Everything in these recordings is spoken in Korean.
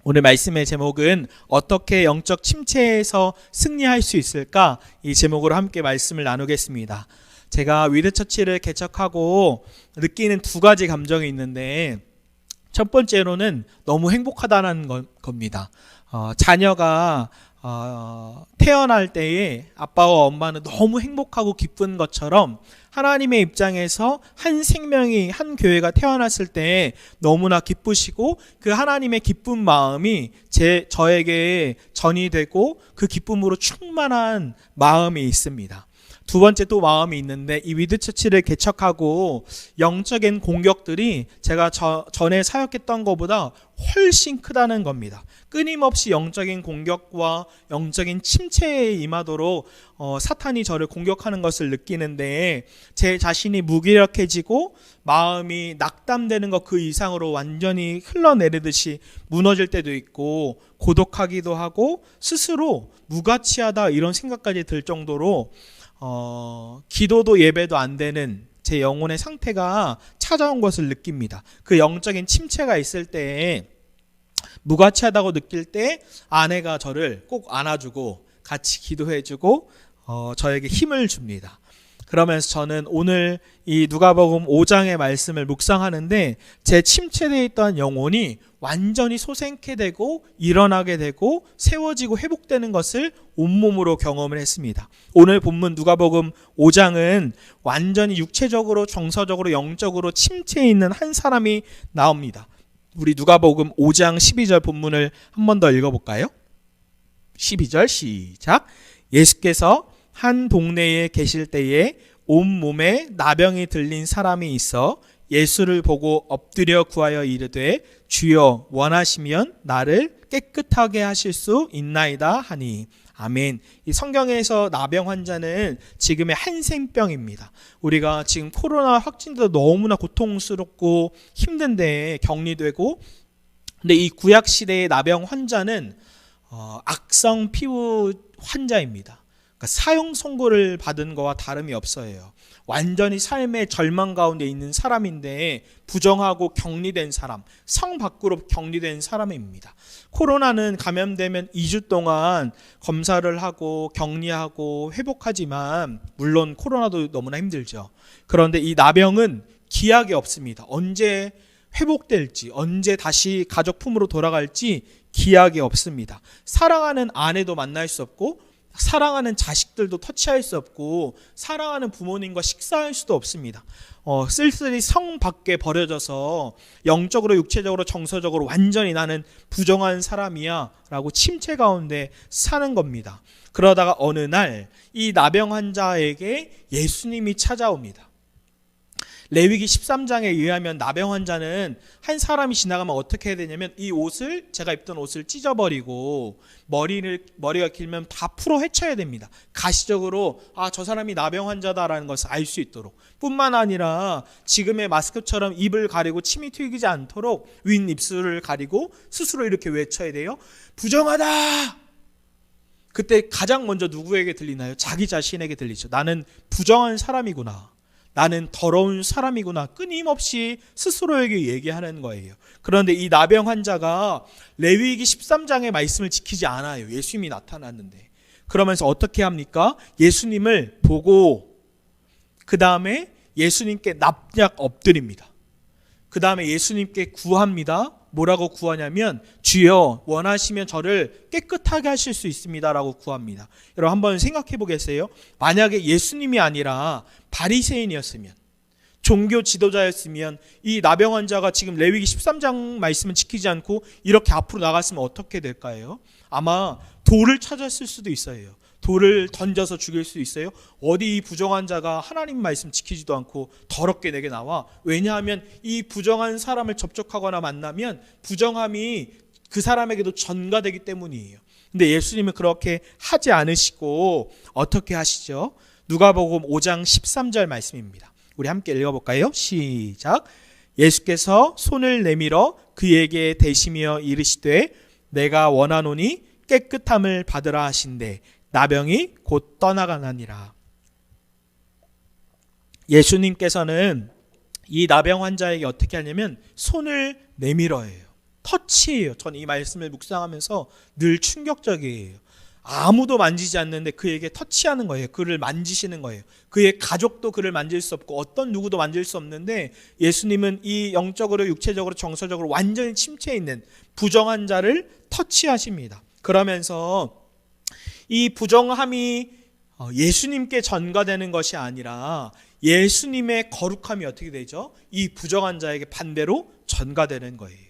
오늘 말씀의 제목은 어떻게 영적 침체에서 승리할 수 있을까? 이 제목으로 함께 말씀을 나누겠습니다. 제가 위드처치를 개척하고 느끼는 두 가지 감정이 있는데, 첫 번째로는 너무 행복하다는 겁니다. 자녀가 태어날 때에 아빠와 엄마는 너무 행복하고 기쁜 것처럼 하나님의 입장에서 한 생명이, 한 교회가 태어났을 때 너무나 기쁘시고 그 하나님의 기쁜 마음이 저에게 전이되고 그 기쁨으로 충만한 마음이 있습니다. 두 번째 또 마음이 있는데, 이 위드처치를 개척하고 영적인 공격들이 제가 전에 사역했던 것보다 훨씬 크다는 겁니다. 끊임없이 영적인 공격과 영적인 침체에 임하도록 사탄이 저를 공격하는 것을 느끼는데, 제 자신이 무기력해지고 마음이 낙담되는 것 그 이상으로 완전히 흘러내리듯이 무너질 때도 있고, 고독하기도 하고 스스로 무가치하다 이런 생각까지 들 정도로 기도도 예배도 안 되는 제 영혼의 상태가 찾아온 것을 느낍니다. 그 영적인 침체가 있을 때, 무가치하다고 느낄 때 아내가 저를 꼭 안아주고 같이 기도해주고 저에게 힘을 줍니다. 그러면서 저는 오늘 이 누가복음 5장의 말씀을 묵상하는데, 제 침체되어 있던 영혼이 완전히 소생케 되고 일어나게 되고 세워지고 회복되는 것을 온몸으로 경험을 했습니다. 오늘 본문 누가복음 5장은 완전히 육체적으로, 정서적으로, 영적으로 침체에 있는 한 사람이 나옵니다. 우리 누가복음 5장 12절 본문을 한 번 더 읽어볼까요? 12절 시작. 예수께서 한 동네에 계실 때에 온몸에 나병이 들린 사람이 있어 예수를 보고 엎드려 구하여 이르되, 주여 원하시면 나를 깨끗하게 하실 수 있나이다 하니. 아멘. 이 성경에서 나병 환자는 지금의 한센병입니다. 우리가 지금 코로나 확진도 너무나 고통스럽고 힘든데 격리되고, 근데 이 구약 시대의 나병 환자는 악성 피부 환자입니다. 그러니까 사형 선고를 받은 거와 다름이 없어요. 완전히 삶의 절망 가운데 있는 사람인데 부정하고 격리된 사람, 성 밖으로 격리된 사람입니다. 코로나는 감염되면 2주 동안 검사를 하고 격리하고 회복하지만, 물론 코로나도 너무나 힘들죠. 그런데 이 나병은 기약이 없습니다. 언제 회복될지, 언제 다시 가족 품으로 돌아갈지 기약이 없습니다. 사랑하는 아내도 만날 수 없고, 사랑하는 자식들도 터치할 수 없고, 사랑하는 부모님과 식사할 수도 없습니다. 쓸쓸히 성 밖에 버려져서 영적으로, 육체적으로, 정서적으로 완전히 나는 부정한 사람이야 라고 침체 가운데 사는 겁니다. 그러다가 어느 날 이 나병 환자에게 예수님이 찾아옵니다. 레위기 13장에 의하면 나병 환자는 한 사람이 지나가면 어떻게 해야 되냐면, 이 옷을, 제가 입던 옷을 찢어버리고 머리가 길면 다 풀어 헤쳐야 됩니다. 가시적으로 저 사람이 나병 환자다라는 것을 알 수 있도록. 뿐만 아니라 지금의 마스크처럼 입을 가리고 침이 튀기지 않도록 윗 입술을 가리고 스스로 이렇게 외쳐야 돼요. 부정하다! 그때 가장 먼저 누구에게 들리나요? 자기 자신에게 들리죠. 나는 부정한 사람이구나, 나는 더러운 사람이구나, 끊임없이 스스로에게 얘기하는 거예요. 그런데 이 나병 환자가 레위기 13장의 말씀을 지키지 않아요. 예수님이 나타났는데. 그러면서 어떻게 합니까? 예수님을 보고 그 다음에 예수님께 납작 엎드립니다. 그 다음에 예수님께 구합니다. 뭐라고 구하냐면, 주여 원하시면 저를 깨끗하게 하실 수 있습니다 라고 구합니다. 여러분 한번 생각해 보겠어요? 만약에 예수님이 아니라 바리새인이었으면, 종교 지도자였으면, 이 나병 환자가 지금 레위기 13장 말씀을 지키지 않고 이렇게 앞으로 나갔으면 어떻게 될까요? 아마 돌을 찾았을 수도 있어요. 돌을 던져서 죽일 수 있어요. 어디 이 부정한 자가 하나님 말씀 지키지도 않고 더럽게 내게 나와. 왜냐하면 이 부정한 사람을 접촉하거나 만나면 부정함이 그 사람에게도 전가되기 때문이에요. 근데 예수님은 그렇게 하지 않으시고 어떻게 하시죠? 누가복음 5장 13절 말씀입니다. 우리 함께 읽어볼까요? 시작. 예수께서 손을 내밀어 그에게 대시며 이르시되, 내가 원하노니 깨끗함을 받으라 하신대 나병이 곧 떠나가나니라. 예수님께서는 이 나병 환자에게 어떻게 하냐면 손을 내밀어요. 터치예요. 저는 이 말씀을 묵상하면서 늘 충격적이에요. 아무도 만지지 않는데 그에게 터치하는 거예요. 그를 만지시는 거예요. 그의 가족도 그를 만질 수 없고 어떤 누구도 만질 수 없는데 예수님은 이 영적으로 육체적으로 정서적으로 완전히 침체해 있는 부정한 자를 터치하십니다. 그러면서 이 부정함이 예수님께 전가되는 것이 아니라 예수님의 거룩함이 어떻게 되죠? 이 부정한 자에게 반대로 전가되는 거예요.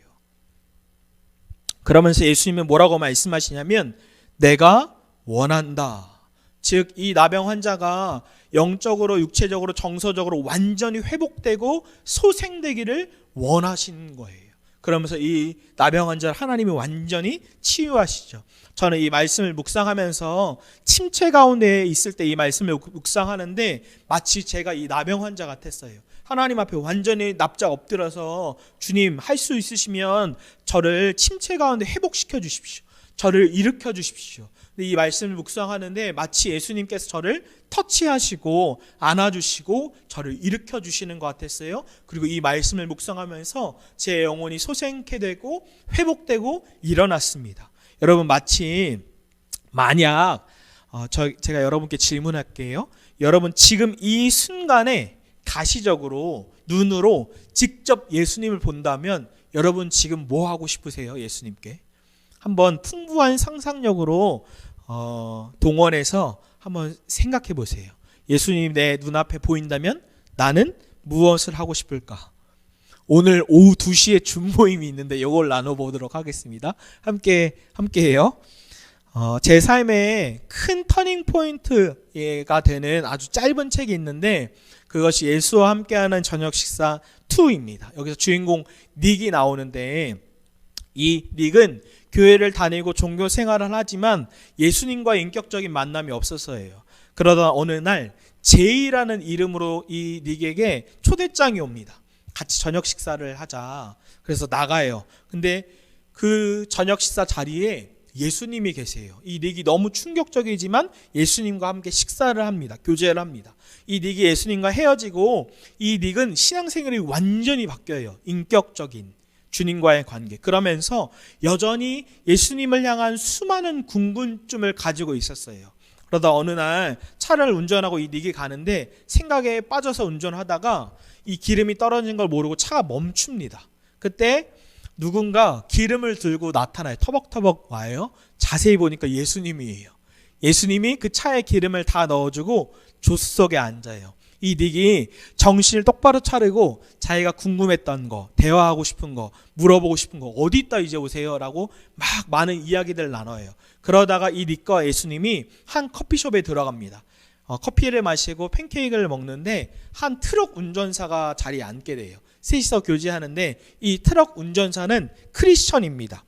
그러면서 예수님은 뭐라고 말씀하시냐면 내가 원한다. 즉 이 나병 환자가 영적으로 육체적으로 정서적으로 완전히 회복되고 소생되기를 원하시는 거예요. 그러면서 이 나병 환자를 하나님이 완전히 치유하시죠. 저는 이 말씀을 묵상하면서 침체 가운데 있을 때 이 말씀을 묵상하는데 마치 제가 이 나병 환자 같았어요. 하나님 앞에 완전히 납작 엎드려서 주님 할 수 있으시면 저를 침체 가운데 회복시켜 주십시오. 저를 일으켜 주십시오. 근데 이 말씀을 묵상하는데 마치 예수님께서 저를 터치하시고 안아주시고 저를 일으켜 주시는 것 같았어요. 그리고 이 말씀을 묵상하면서 제 영혼이 소생케 되고 회복되고 일어났습니다. 여러분 마치 만약 제가 여러분께 질문할게요. 여러분 지금 이 순간에 가시적으로 눈으로 직접 예수님을 본다면 여러분 지금 뭐 하고 싶으세요? 예수님께 한번 풍부한 상상력으로 동원해서 한번 생각해 보세요. 예수님 내 눈앞에 보인다면 나는 무엇을 하고 싶을까? 오늘 오후 2시에 줌 모임이 있는데 이걸 나눠보도록 하겠습니다. 함께해요. 제 삶의 큰 터닝 포인트가 되는 아주 짧은 책이 있는데 그것이 예수와 함께하는 저녁 식사 2입니다. 여기서 주인공 닉이 나오는데 이 닉은 교회를 다니고 종교 생활을 하지만 예수님과 인격적인 만남이 없어서예요. 그러다 어느 날 제이라는 이름으로 이 닉에게 초대장이 옵니다. 같이 저녁 식사를 하자. 그래서 나가요. 근데 그 저녁 식사 자리에 예수님이 계세요. 이 닉이 너무 충격적이지만 예수님과 함께 식사를 합니다. 교제를 합니다. 이 닉이 예수님과 헤어지고 이 닉은 신앙생활이 완전히 바뀌어요. 인격적인 주님과의 관계. 그러면서 여전히 예수님을 향한 수많은 궁금증을 가지고 있었어요. 그러다 어느 날 차를 운전하고 이 닉이 가는데 생각에 빠져서 운전하다가 이 기름이 떨어진 걸 모르고 차가 멈춥니다. 그때 누군가 기름을 들고 나타나요. 터벅터벅 와요. 자세히 보니까 예수님이에요. 예수님이 그 차에 기름을 다 넣어주고 조수석에 앉아요. 이 닉이 정신을 똑바로 차리고 자기가 궁금했던 거, 대화하고 싶은 거, 물어보고 싶은 거 어디 있다 이제 오세요 라고 막 많은 이야기들을 나눠요. 그러다가 이 닉과 예수님이 한 커피숍에 들어갑니다. 커피를 마시고 팬케이크를 먹는데 한 트럭 운전사가 자리에 앉게 돼요. 셋이서 교제하는데 이 트럭 운전사는 크리스천입니다.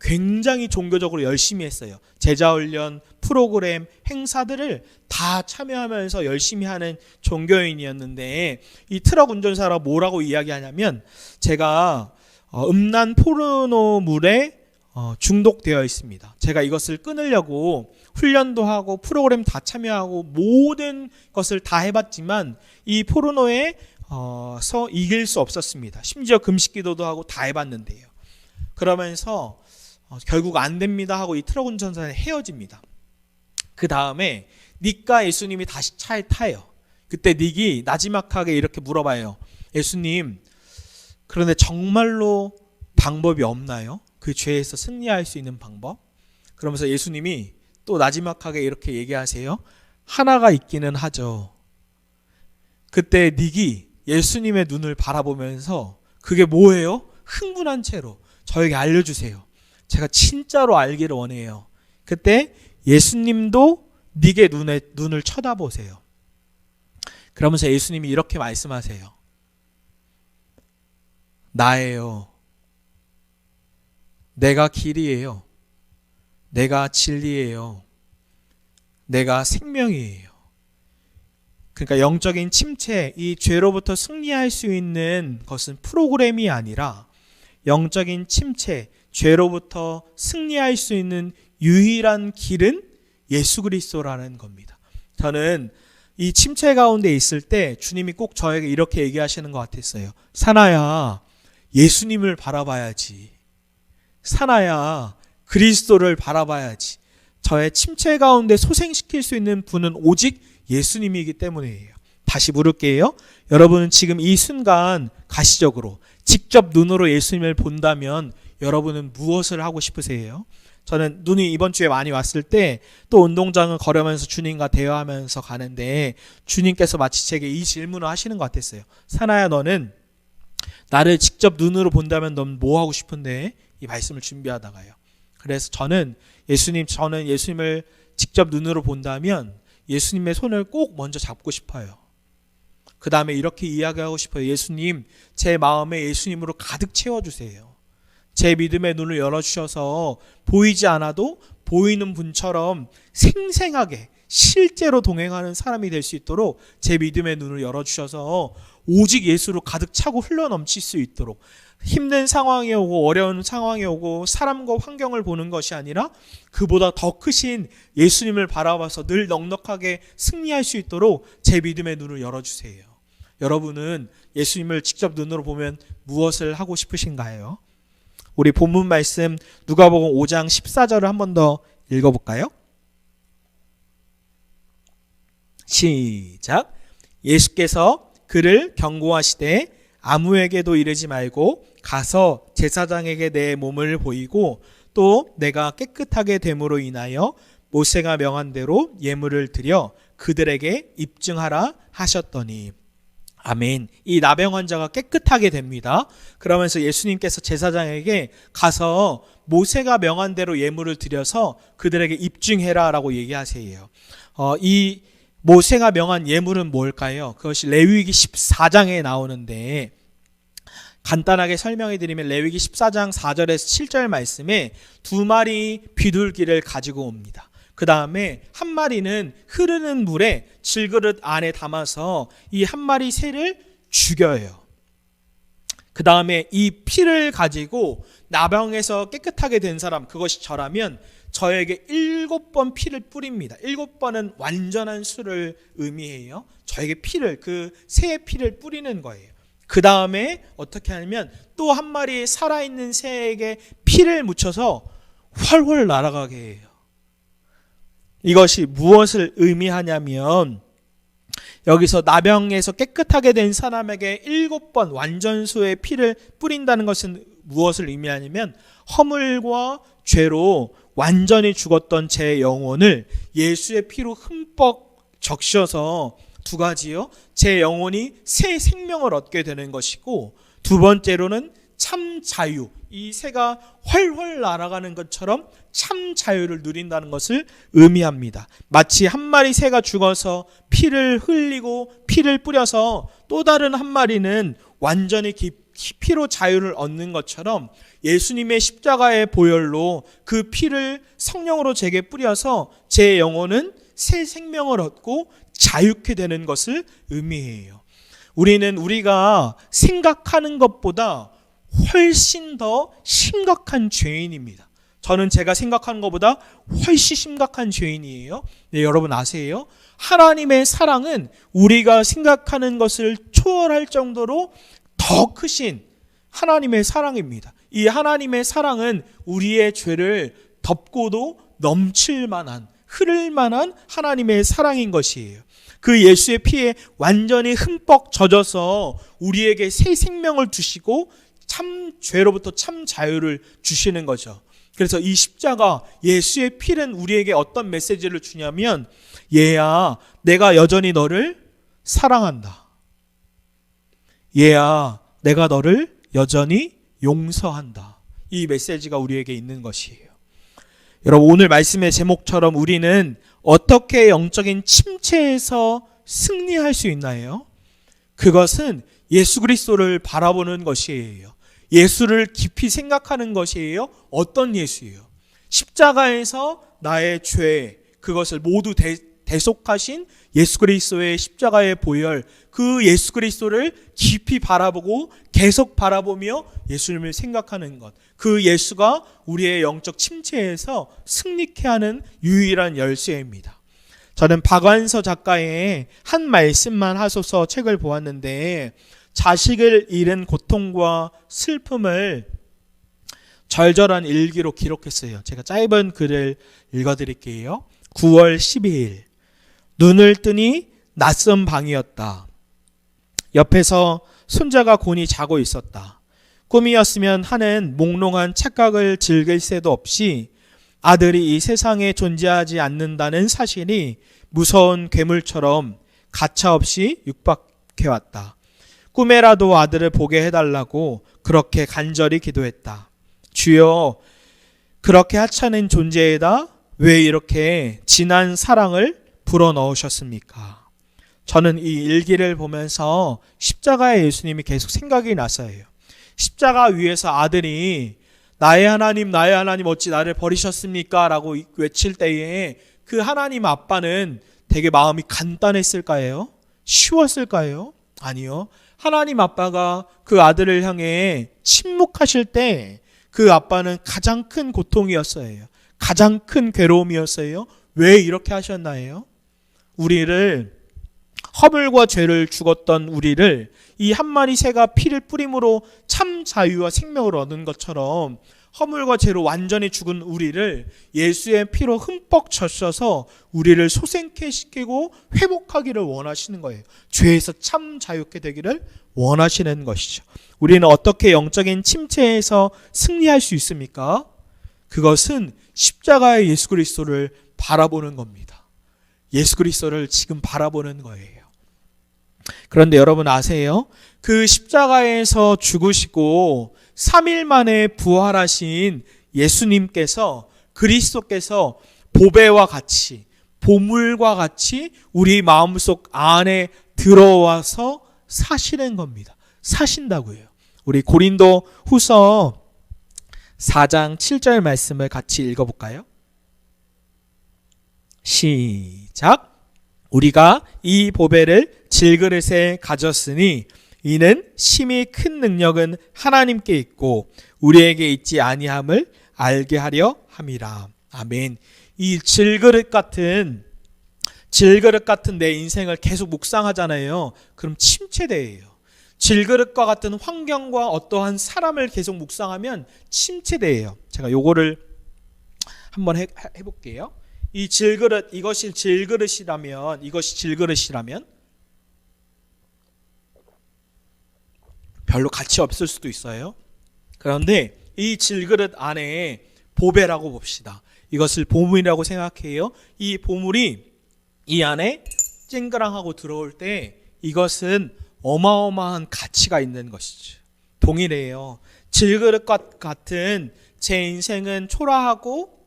굉장히 종교적으로 열심히 했어요. 제자훈련, 프로그램, 행사들을 다 참여하면서 열심히 하는 종교인이었는데 이 트럭 운전사가 뭐라고 이야기하냐면 제가 음란 포르노물에 중독되어 있습니다. 제가 이것을 끊으려고 훈련도 하고 프로그램 다 참여하고 모든 것을 다 해봤지만 이 포르노에 서 이길 수 없었습니다. 심지어 금식기도도 하고 다 해봤는데요. 그러면서 결국 안 됩니다 하고 이 트럭 운전사는 헤어집니다. 그 다음에 닉과 예수님이 다시 차에 타요. 그때 닉이 나지막하게 이렇게 물어봐요. 예수님, 그런데 정말로 방법이 없나요? 그 죄에서 승리할 수 있는 방법? 그러면서 예수님이 또 나지막하게 이렇게 얘기하세요. 하나가 있기는 하죠. 그때 닉이 예수님의 눈을 바라보면서 그게 뭐예요? 흥분한 채로 저에게 알려주세요. 제가 진짜로 알기를 원해요. 그때 예수님도 닉의 눈을 쳐다보세요. 그러면서 예수님이 이렇게 말씀하세요. 나예요. 내가 길이에요. 내가 진리예요. 내가 생명이에요. 그러니까 영적인 침체, 이 죄로부터 승리할 수 있는 것은 프로그램이 아니라 영적인 침체, 죄로부터 승리할 수 있는 유일한 길은 예수 그리스도라는 겁니다. 저는 이 침체 가운데 있을 때 주님이 꼭 저에게 이렇게 얘기하시는 것 같았어요. 사나야, 예수님을 바라봐야지. 사나야, 그리스도를 바라봐야지. 저의 침체 가운데 소생시킬 수 있는 분은 오직 예수님이기 때문이에요. 다시 물을게요. 여러분은 지금 이 순간 가시적으로 직접 눈으로 예수님을 본다면 여러분은 무엇을 하고 싶으세요? 저는 눈이 이번 주에 많이 왔을 때 또 운동장을 걸으면서 주님과 대화하면서 가는데 주님께서 마치 제게 이 질문을 하시는 것 같았어요. 사나야, 너는 나를 직접 눈으로 본다면 넌 뭐 하고 싶은데? 이 말씀을 준비하다가요. 그래서 저는 예수님을 직접 눈으로 본다면 예수님의 손을 꼭 먼저 잡고 싶어요. 그 다음에 이렇게 이야기하고 싶어요. 예수님, 제 마음에 예수님으로 가득 채워주세요. 제 믿음의 눈을 열어주셔서 보이지 않아도 보이는 분처럼 생생하게 실제로 동행하는 사람이 될 수 있도록 제 믿음의 눈을 열어주셔서 오직 예수로 가득 차고 흘러넘칠 수 있도록, 힘든 상황이 오고 어려운 상황이 오고 사람과 환경을 보는 것이 아니라 그보다 더 크신 예수님을 바라봐서 늘 넉넉하게 승리할 수 있도록 제 믿음의 눈을 열어주세요. 여러분은 예수님을 직접 눈으로 보면 무엇을 하고 싶으신가요? 우리 본문 말씀 누가복음 5장 14절을 한 번 더 읽어볼까요? 시작. 예수께서 그를 경고하시되 아무에게도 이르지 말고 가서 제사장에게 내 몸을 보이고 또 내가 깨끗하게 됨으로 인하여 모세가 명한 대로 예물을 드려 그들에게 입증하라 하셨더니. 아멘. 이 나병 환자가 깨끗하게 됩니다. 그러면서 예수님께서 제사장에게 가서 모세가 명한 대로 예물을 드려서 그들에게 입증해라 라고 얘기하세요. 이 모세가 명한 예물은 뭘까요? 그것이 레위기 14장에 나오는데 간단하게 설명해 드리면 레위기 14장 4절에서 7절 말씀에 2마리 비둘기를 가지고 옵니다. 그 다음에 한 마리는 흐르는 물에 질그릇 안에 담아서 이 한 마리 새를 죽여요. 그 다음에 이 피를 가지고 나병에서 깨끗하게 된 사람, 그것이 저라면 저에게 7번 피를 뿌립니다. 7번은 완전한 수를 의미해요. 저에게 피를, 그 새의 피를 뿌리는 거예요. 그 다음에 어떻게 하냐면 또 한 마리 살아있는 새에게 피를 묻혀서 훨훨 날아가게 해요. 이것이 무엇을 의미하냐면 여기서 나병에서 깨끗하게 된 사람에게 7번 완전수의 피를 뿌린다는 것은 무엇을 의미하냐면 허물과 죄로 완전히 죽었던 제 영혼을 예수의 피로 흠뻑 적셔서 두 가지요. 제 영혼이 새 생명을 얻게 되는 것이고, 두 번째로는 참 자유, 이 새가 훨훨 날아가는 것처럼 참 자유를 누린다는 것을 의미합니다. 마치 한 마리 새가 죽어서 피를 흘리고 피를 뿌려서 또 다른 한 마리는 완전히 피로 자유를 얻는 것처럼 예수님의 십자가의 보혈로 그 피를 성령으로 제게 뿌려서 제 영혼은 새 생명을 얻고 자유케 되는 것을 의미해요. 우리는 우리가 생각하는 것보다 훨씬 더 심각한 죄인입니다. 저는 제가 생각하는 것보다 훨씬 심각한 죄인이에요. 네, 여러분 아세요? 하나님의 사랑은 우리가 생각하는 것을 초월할 정도로 더 크신 하나님의 사랑입니다. 이 하나님의 사랑은 우리의 죄를 덮고도 넘칠 만한, 흐를 만한 하나님의 사랑인 것이에요. 그 예수의 피에 완전히 흠뻑 젖어서 우리에게 새 생명을 주시고 참 죄로부터 참 자유를 주시는 거죠. 그래서 이 십자가, 예수의 피는 우리에게 어떤 메시지를 주냐면, 얘야, 내가 여전히 너를 사랑한다. 얘야, 내가 너를 여전히 용서한다. 이 메시지가 우리에게 있는 것이에요. 여러분, 오늘 말씀의 제목처럼 우리는 어떻게 영적인 침체에서 승리할 수 있나요? 그것은 예수 그리스도를 바라보는 것이에요. 예수를 깊이 생각하는 것이에요. 어떤 예수예요? 십자가에서 나의 죄, 그것을 모두 대속하신 예수 그리스도의 십자가의 보혈, 그 예수 그리스도를 깊이 바라보고 계속 바라보며 예수님을 생각하는 것, 그 예수가 우리의 영적 침체에서 승리케 하는 유일한 열쇠입니다. 저는 박완서 작가의 한 말씀만 하소서 책을 보았는데, 자식을 잃은 고통과 슬픔을 절절한 일기로 기록했어요. 제가 짧은 글을 읽어드릴게요. 9월 12일 눈을 뜨니 낯선 방이었다. 옆에서 손자가 곤히 자고 있었다. 꿈이었으면 하는 몽롱한 착각을 즐길 새도 없이 아들이 이 세상에 존재하지 않는다는 사실이 무서운 괴물처럼 가차없이 육박해왔다. 꿈에라도 아들을 보게 해달라고 그렇게 간절히 기도했다. 주여, 그렇게 하찮은 존재에다 왜 이렇게 진한 사랑을 불어넣으셨습니까? 저는 이 일기를 보면서 십자가의 예수님이 계속 생각이 나서요. 십자가 위에서 아들이 나의 하나님 어찌 나를 버리셨습니까? 라고 외칠 때에 그 하나님 아빠는 되게 마음이 간단했을까요? 쉬웠을까요? 아니요. 하나님 아빠가 그 아들을 향해 침묵하실 때 그 아빠는 가장 큰 고통이었어요. 가장 큰 괴로움이었어요. 왜 이렇게 하셨나요? 우리를, 허물과 죄를 죽었던 우리를 이 한 마리 새가 피를 뿌림으로 참 자유와 생명을 얻은 것처럼 허물과 죄로 완전히 죽은 우리를 예수의 피로 흠뻑 젖혀서 우리를 소생케 시키고 회복하기를 원하시는 거예요. 죄에서 참 자유케 되기를 원하시는 것이죠. 우리는 어떻게 영적인 침체에서 승리할 수 있습니까? 그것은 십자가의 예수 그리스도를 바라보는 겁니다. 예수 그리스도를 지금 바라보는 거예요. 그런데 여러분 아세요? 그 십자가에서 죽으시고 3일 만에 부활하신 예수님께서, 그리스도께서 보배와 같이, 보물과 같이 우리 마음속 안에 들어와서 사시는 겁니다. 사신다고요. 우리 고린도 후서 4장 7절 말씀을 같이 읽어볼까요? 시작. 우리가 이 보배를 질그릇에 가졌으니 이는 심히 큰 능력은 하나님께 있고 우리에게 있지 아니함을 알게 하려 함이라. 아멘. 이 질그릇 같은 내 인생을 계속 묵상하잖아요. 그럼 침체돼요. 질그릇과 같은 환경과 어떠한 사람을 계속 묵상하면 침체돼요. 제가 요거를 한번 해볼게요. 이 질그릇, 이것이 질그릇이라면 별로 가치 없을 수도 있어요. 그런데 이 질그릇 안에 보배라고 봅시다. 이것을 보물이라고 생각해요. 이 보물이 이 안에 쨍그랑하고 들어올 때 이것은 어마어마한 가치가 있는 것이죠. 동일해요. 질그릇과 같은 제 인생은 초라하고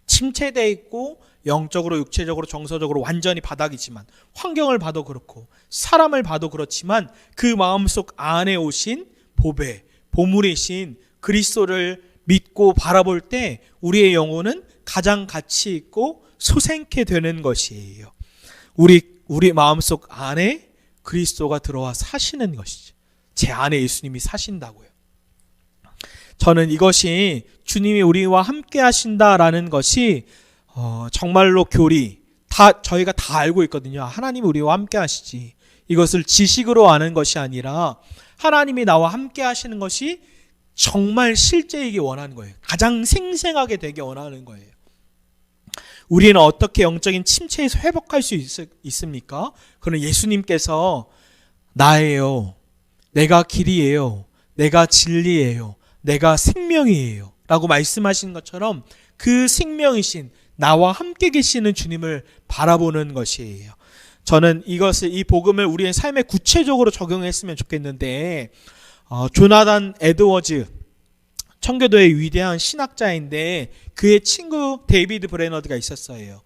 침체되어 있고 영적으로, 육체적으로, 정서적으로 완전히 바닥이지만, 환경을 봐도 그렇고 사람을 봐도 그렇지만 그 마음속 안에 오신 보배, 보물이신 그리스도를 믿고 바라볼 때 우리의 영혼은 가장 가치 있고 소생케 되는 것이에요. 우리 마음속 안에 그리스도가 들어와 사시는 것이죠. 제 안에 예수님이 사신다고요. 저는 이것이 주님이 우리와 함께 하신다라는 것이 정말로 저희가 다 알고 있거든요. 하나님이 우리와 함께 하시지. 이것을 지식으로 아는 것이 아니라 하나님이 나와 함께 하시는 것이 정말 실제이기 원하는 거예요. 가장 생생하게 되게 원하는 거예요. 우리는 어떻게 영적인 침체에서 회복할 수 있습니까? 그는 예수님께서 나예요. 내가 길이에요. 내가 진리예요. 내가 생명이에요. 라고 말씀하신 것처럼 그 생명이신 나와 함께 계시는 주님을 바라보는 것이에요. 저는 이 복음을 우리의 삶에 구체적으로 적용했으면 좋겠는데, 조나단 에드워즈, 청교도의 위대한 신학자인데 그의 친구 데이비드 브레너드가 있었어요.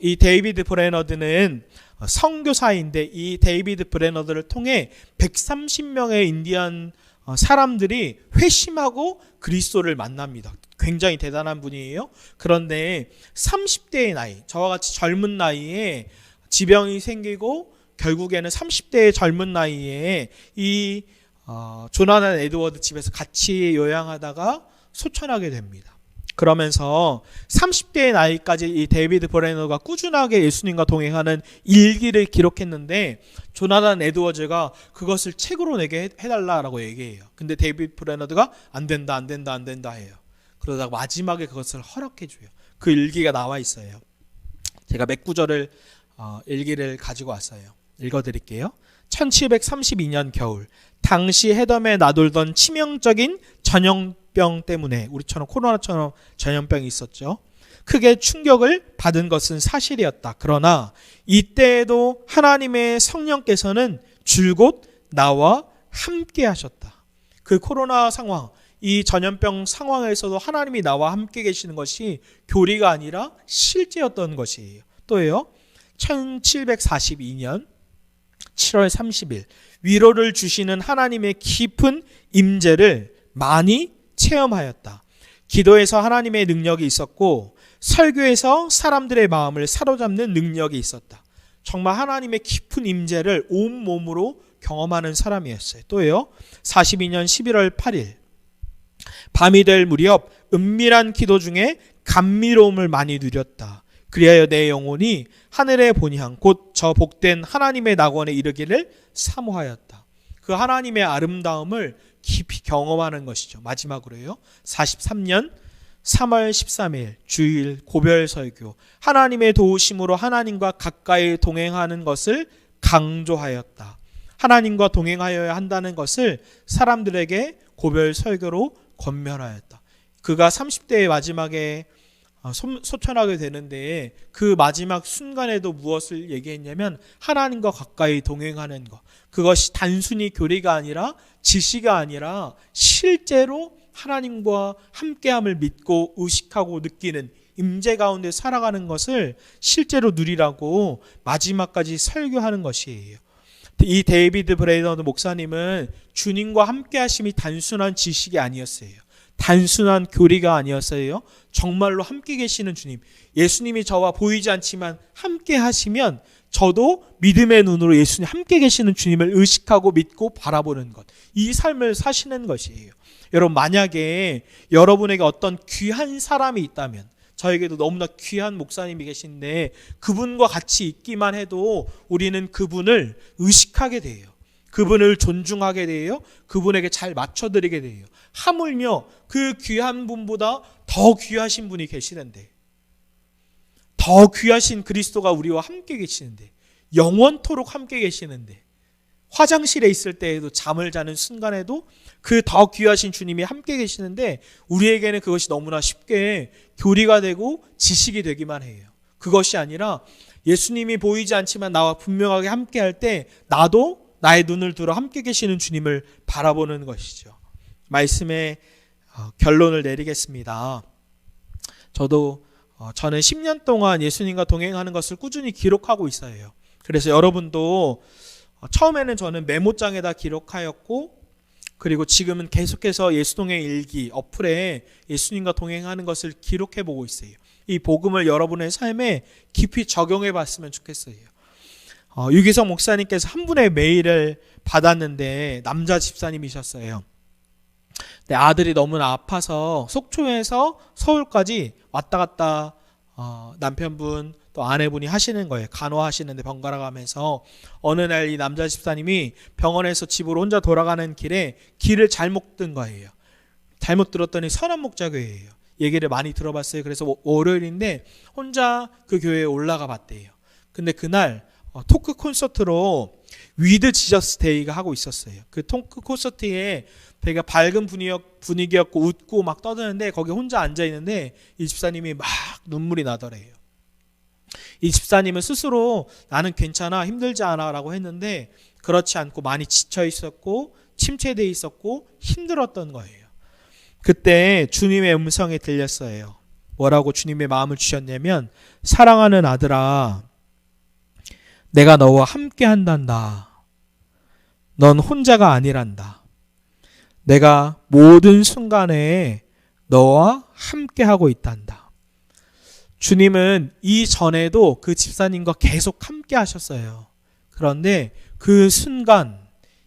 이 데이비드 브레너드는 선교사인데 이 데이비드 브레너드를 통해 130명의 인디언 사람들이 회심하고 그리스도를 만납니다. 굉장히 대단한 분이에요. 그런데 30대의 나이, 저와 같이 젊은 나이에 지병이 생기고 결국에는 30대의 젊은 나이에 이 조나단 에드워드 집에서 같이 요양하다가 소천하게 됩니다. 그러면서 30대의 나이까지 이 데이비드 브레너가 꾸준하게 예수님과 동행하는 일기를 기록했는데 조나단 에드워즈가 그것을 책으로 내게 해달라고 얘기해요. 근데 데이비드 브레너가 안 된다 해요. 그러다가 마지막에 그것을 허락해줘요. 그 일기가 나와 있어요. 제가 몇 구절을 일기를 가지고 왔어요. 읽어드릴게요. 1732년 겨울, 당시 해덤에 나돌던 치명적인 전염병 때문에, 우리처럼 코로나처럼 전염병이 있었죠. 크게 충격을 받은 것은 사실이었다. 그러나 이때에도 하나님의 성령께서는 줄곧 나와 함께 하셨다. 그 코로나 상황, 이 전염병 상황에서도 하나님이 나와 함께 계시는 것이 교리가 아니라 실제였던 것이에요. 또예요. 1742년 7월 30일 위로를 주시는 하나님의 깊은 임재를 많이 체험하였다. 기도에서 하나님의 능력이 있었고 설교에서 사람들의 마음을 사로잡는 능력이 있었다. 정말 하나님의 깊은 임재를 온몸으로 경험하는 사람이었어요. 또예요. 42년 11월 8일 밤이 될 무렵 은밀한 기도 중에 감미로움을 많이 누렸다. 그리하여 내 영혼이 하늘의 본향 곧 저 복된 하나님의 낙원에 이르기를 사모하였다. 그 하나님의 아름다움을 깊이 경험하는 것이죠. 마지막으로요. 43년 3월 13일 주일 고별 설교, 하나님의 도우심으로 하나님과 가까이 동행하는 것을 강조하였다. 하나님과 동행하여야 한다는 것을 사람들에게 고별 설교로 권면하였다. 그가 30대의 마지막에 소천하게 되는데 그 마지막 순간에도 무엇을 얘기했냐면 하나님과 가까이 동행하는 것. 그것이 단순히 교리가 아니라 지식이 아니라 실제로 하나님과 함께함을 믿고 의식하고 느끼는 임재 가운데 살아가는 것을 실제로 누리라고 마지막까지 설교하는 것이에요. 이 데이비드 브레이너 목사님은 주님과 함께 하심이 단순한 지식이 아니었어요. 단순한 교리가 아니었어요. 정말로 함께 계시는 주님, 예수님이 저와 보이지 않지만 함께 하시면 저도 믿음의 눈으로 예수님 함께 계시는 주님을 의식하고 믿고 바라보는 것, 이 삶을 사시는 것이에요. 여러분, 만약에 여러분에게 어떤 귀한 사람이 있다면, 저에게도 너무나 귀한 목사님이 계신데 그분과 같이 있기만 해도 우리는 그분을 의식하게 돼요. 그분을 존중하게 돼요. 그분에게 잘 맞춰드리게 돼요. 하물며 그 귀한 분보다 더 귀하신 분이 계시는데, 더 귀하신 그리스도가 우리와 함께 계시는데, 영원토록 함께 계시는데, 화장실에 있을 때에도 잠을 자는 순간에도 그 더 귀하신 주님이 함께 계시는데 우리에게는 그것이 너무나 쉽게 교리가 되고 지식이 되기만 해요. 그것이 아니라 예수님이 보이지 않지만 나와 분명하게 함께 할 때 나도 나의 눈을 들어 함께 계시는 주님을 바라보는 것이죠. 말씀의 결론을 내리겠습니다. 저는 10년 동안 예수님과 동행하는 것을 꾸준히 기록하고 있어요. 그래서 여러분도 처음에는 저는 메모장에다 기록하였고, 그리고 지금은 계속해서 예수동행 일기 어플에 예수님과 동행하는 것을 기록해 보고 있어요. 이 복음을 여러분의 삶에 깊이 적용해 봤으면 좋겠어요. 유기성 목사님께서 한 분의 메일을 받았는데 남자 집사님이셨어요. 근데 아들이 너무나 아파서 속초에서 서울까지 왔다 갔다 남편분 또 아내분이 하시는 거예요. 간호하시는데 번갈아 가면서 어느 날 이 남자 집사님이 병원에서 집으로 혼자 돌아가는 길에 길을 잘못 든 거예요. 잘못 들었더니 선한목자교회예요. 얘기를 많이 들어봤어요. 그래서 월요일인데 혼자 그 교회에 올라가 봤대요. 근데 그날 토크 콘서트로 위드 지저스 데이가 하고 있었어요. 그 토크 콘서트에 되게 밝은 분위기였고 웃고 막 떠드는데 거기 혼자 앉아 있는데 이 집사님이 막 눈물이 나더래요. 이 집사님은 스스로 나는 괜찮아, 힘들지 않아 라고 했는데 그렇지 않고 많이 지쳐 있었고 침체되어 있었고 힘들었던 거예요. 그때 주님의 음성이 들렸어요. 뭐라고 주님의 마음을 주셨냐면, 사랑하는 아들아, 내가 너와 함께 한단다. 넌 혼자가 아니란다. 내가 모든 순간에 너와 함께 하고 있단다. 주님은 이전에도 그 집사님과 계속 함께 하셨어요. 그런데 그 순간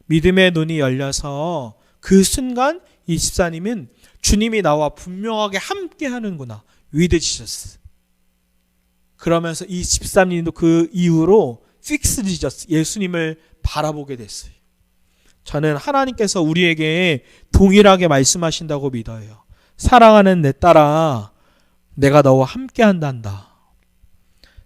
믿음의 눈이 열려서 그 순간 이 집사님은 주님이 나와 분명하게 함께 하는구나. 위드 지저스. 그러면서 이 집사님도 그 이후로 픽스 지저스, 예수님을 바라보게 됐어요. 저는 하나님께서 우리에게 동일하게 말씀하신다고 믿어요. 사랑하는 내 딸아, 내가 너와 함께 한단다.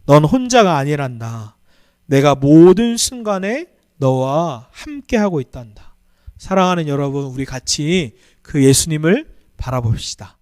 넌 혼자가 아니란다. 내가 모든 순간에 너와 함께 하고 있단다. 사랑하는 여러분, 우리 같이 그 예수님을 바라봅시다.